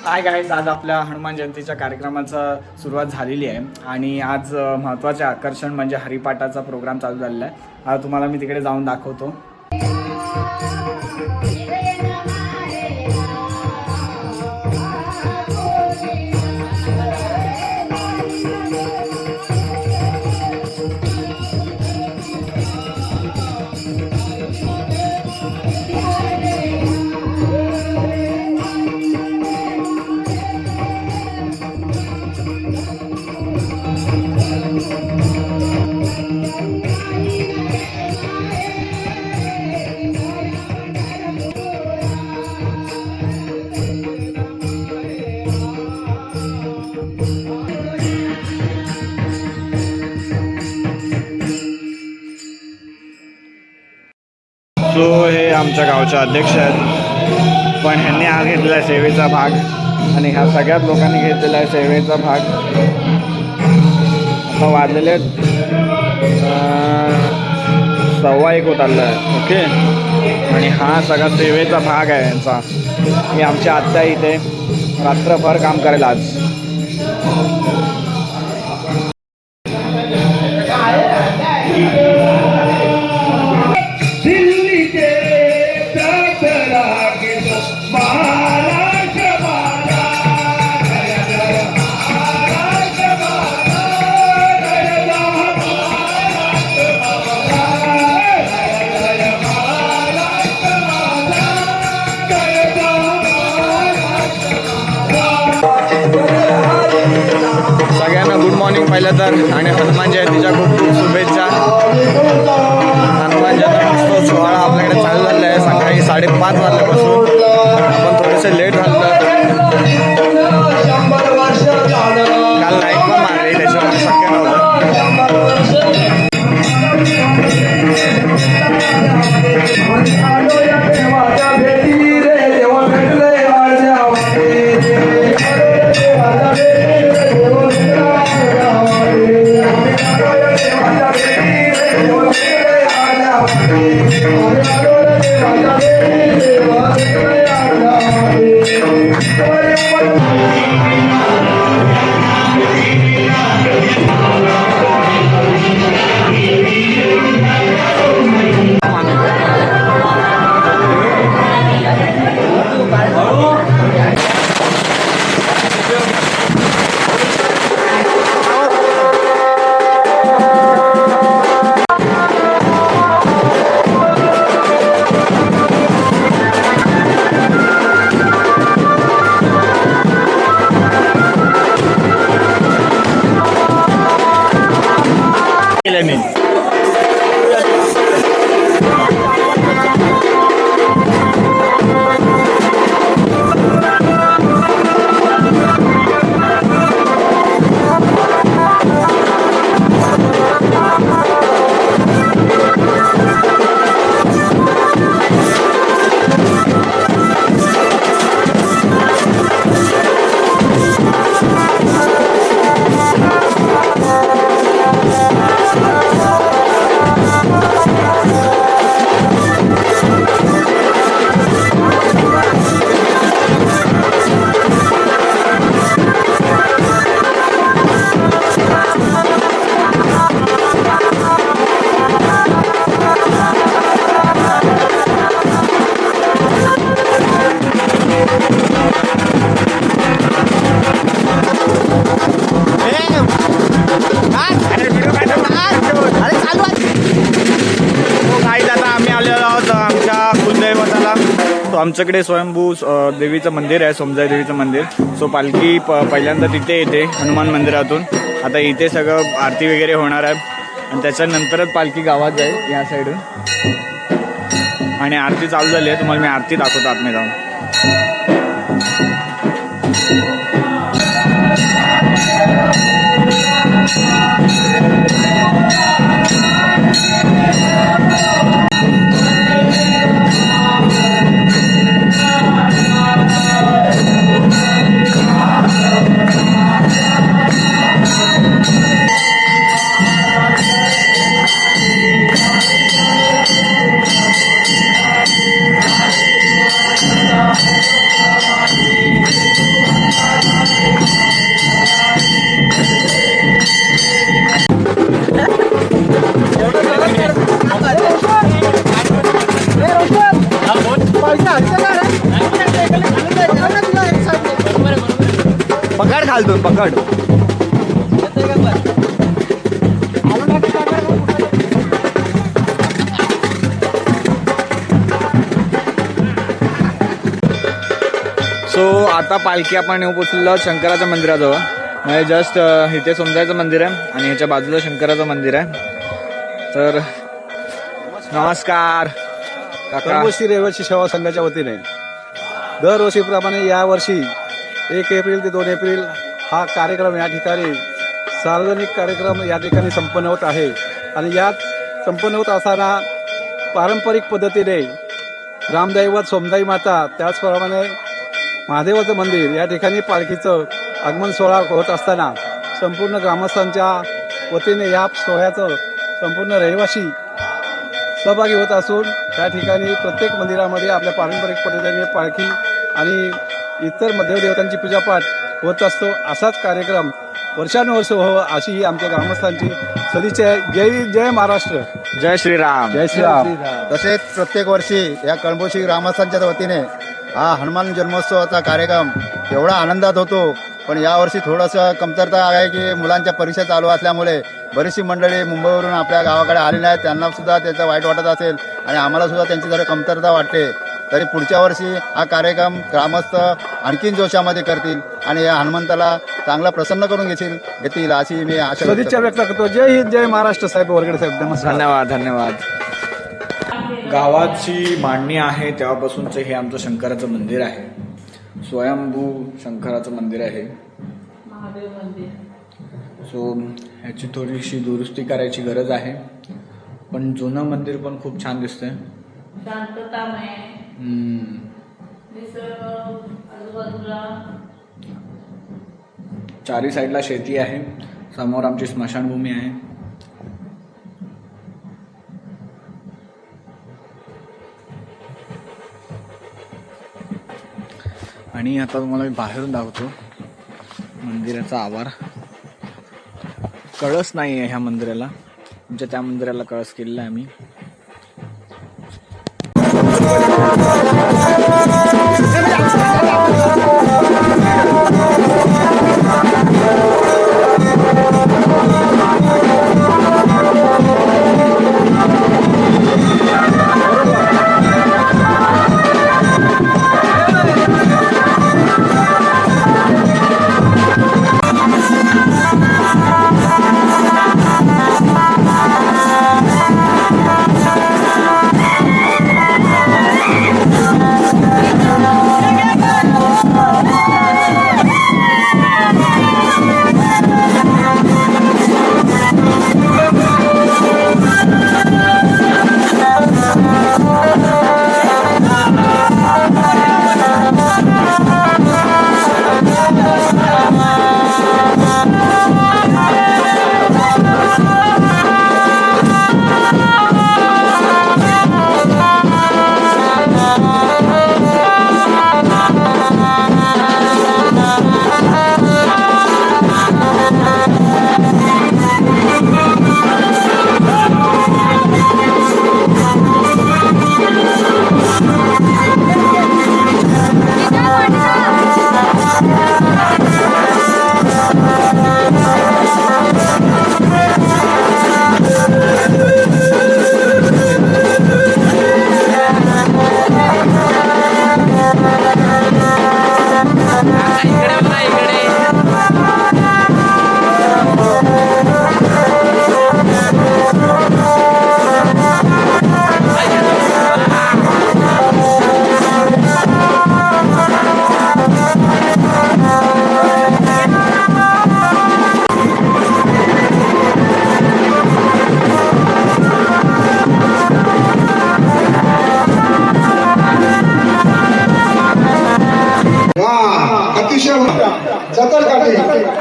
Hi guys, आज आपल्या हनुमान जयंतीच्या कार्यक्रमाचा सुरुवात झालेली आहे आणि आज महत्त्वाचे आकर्षण म्हणजे हरिपाठाचा प्रोग्राम चालू झालेला आहे. आता तुम्हाला मी तिकडे जाऊन दाखवतो. हे आमच्या गावचे अध्यक्ष आहेत, पण ह्यांनी हा घेतलेला आहे सेवेचा भाग आणि ह्या सगळ्याच लोकांनी घेतलेला आहे सेवेचा भाग. आता वाजलेले 1:15 होत आलेला आहे. ओके, आणि हा सगळा सेवेचा भाग आहे यांचा. ही आमची आत्या इथे रात्रभर काम करेल आज. सगळ्यांना गुड मॉर्निंग पहिलं तर, आणि हनुमान जयंतीच्या खूप खूप शुभेच्छा. हनुमान जयंती सोहळा आपल्याकडे चालू झालेला आहे सकाळी 5:30 वाजल्यापासून. आपण थोडेसे लेट झालं, काल लाईट पण मारली त्याच्यामुळे शक्य नव्हतं. आमच्याकडे स्वयंभू देवीचं मंदिर आहे, सोमजाई देवीचं मंदिर. सो पालखी पहिल्यांदा तिथे येते हनुमान मंदिरातून. आता इथे सगळं आरती वगैरे होणार आहे आणि त्याच्यानंतरच पालखी गावात जाईल या साईडून. आणि आरती चालू झाली आहे, तुम्हाला मी आरती दाखवतो आतमध्ये जाऊन. पकड खालतून पकड. सो आता पालखी आपण येऊ पोचलो शंकराच्या मंदिराजवळ. म्हणजे जस्ट इथे समजायचं मंदिर आहे आणि ह्याच्या बाजूला शंकराचं मंदिर आहे. तर नमस्कार काका. कर्मश्री रहिवासी सेवा संघाच्या वतीने दरवर्षीप्रमाणे यावर्षी 1 एप्रिल ते 2 एप्रिल हा कार्यक्रम या ठिकाणी सार्वजनिक कार्यक्रम या ठिकाणी संपन्न होत आहे. आणि यात संपन्न होत असताना पारंपरिक पद्धतीने ग्रामदैवत सोमदाई माता त्याचप्रमाणे महादेवाचं मंदिर या ठिकाणी पालखीचं आगमन सोहळा होत असताना संपूर्ण ग्रामस्थांच्या वतीने या सोहळ्याचं संपूर्ण रहिवासी सहभागी होत असून त्या ठिकाणी प्रत्येक मंदिरामध्ये आपल्या पारंपरिक पद्धतीने पालखी आणि इतर देवदेवतांची पूजापाठ होत असतो. असाच कार्यक्रम वर्षानुवर्ष व्हावं अशी ही आमच्या ग्रामस्थांची सदिच्छा आहे. जय महाराष्ट्र. जय श्रीराम. जय श्रीराम. तसेच प्रत्येक वर्षी या कळंबोशी ग्रामस्थांच्या वतीने हा हनुमान जन्मोत्सवाचा कार्यक्रम एवढा आनंदात होतो. पण यावर्षी थोडंसं कमतरता आहे की मुलांच्या परीक्षा चालू असल्यामुळे बरीचशी मंडळी मुंबईवरून आपल्या गावाकडे आलेली आहेत. त्यांना सुद्धा त्याचं वाईट वाटत असेल आणि आम्हाला सुद्धा त्यांची जरा कमतरता वाटते. तरी पुढच्या वर्षी हा कार्यक्रम ग्रामस्थ आणखीन जोशामध्ये करतील आणि या हनुमंताला चांगला प्रसन्न करून घेतील अशी मी आशा सदिच्छा व्यक्त करतो. जय हिंद. जय महाराष्ट्र. साहेब वरगडे साहेब नमस्कार. धन्यवाद धन्यवाद. गावाची मांडणी आहे तेव्हापासूनचं हे आमचं शंकराचं मंदिर आहे. स्वयंभू शंकराचं मंदिर आहे. महादेव मंदिर. सो ह्याची थोडीशी दुरुस्ती करायची गरज आहे. पण जुनं मंदिर पण खूप छान दिसतंय. शांततामय निसर्ग आजूबाजूला. चारी साईडला शेती आहे. समोर आमची स्मशानभूमी आहे. आणि आता तुम्हाला मी बाहेरून दाखवतो मंदिराचा आवार. कळस नाही आहे ह्या मंदिराला. आमच्या त्या मंदिराला कळस केलेला आहे आम्ही.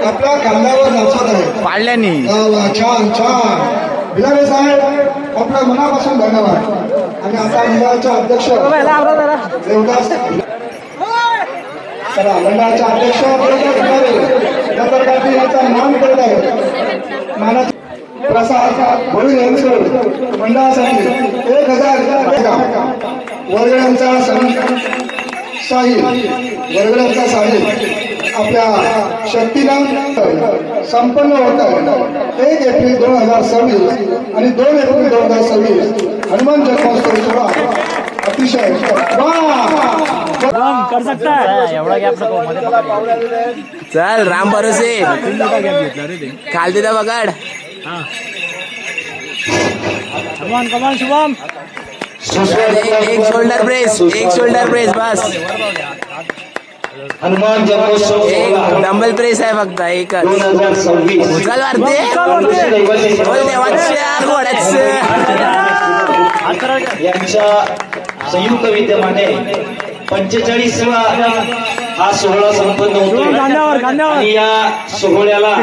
आपल्या खांद्यावर नाचत आहे पाळल्यानी. छान छान. बिलारे साहेब आपल्या मनापासून धन्यवाद. आणि आता मंडळाचे अध्यक्ष देवदास मंडळाचे अध्यक्ष बिलारे याचा मान करत आहे. मानस प्रसाद भोईर यांचं मंडळासाठी 1000 वर्गड्यांचा साहिल वर्गड्यांचा साहिल आपल्या शक्तीनं संपन्न होत आहे. 1 एप्रिल 2026 आणि 2 एप्रिल 2026 हनुमान जन्मोत्सव सोहळा अतिशय कर सकता चल राम भरोसे खाल दिदा बघाड कमान शुभम एक शोल्डर प्रेस बस हनुमान जन्मोत्सव एक डंबल प्रेस आहे फक्त एकच 2026 उचल वाढते बोल देवाच्या घोड्याचं यांच्या संयुक्त विद्यमाने 45वा हा सोहळा संपन्न होतो आणि या सोहळ्याला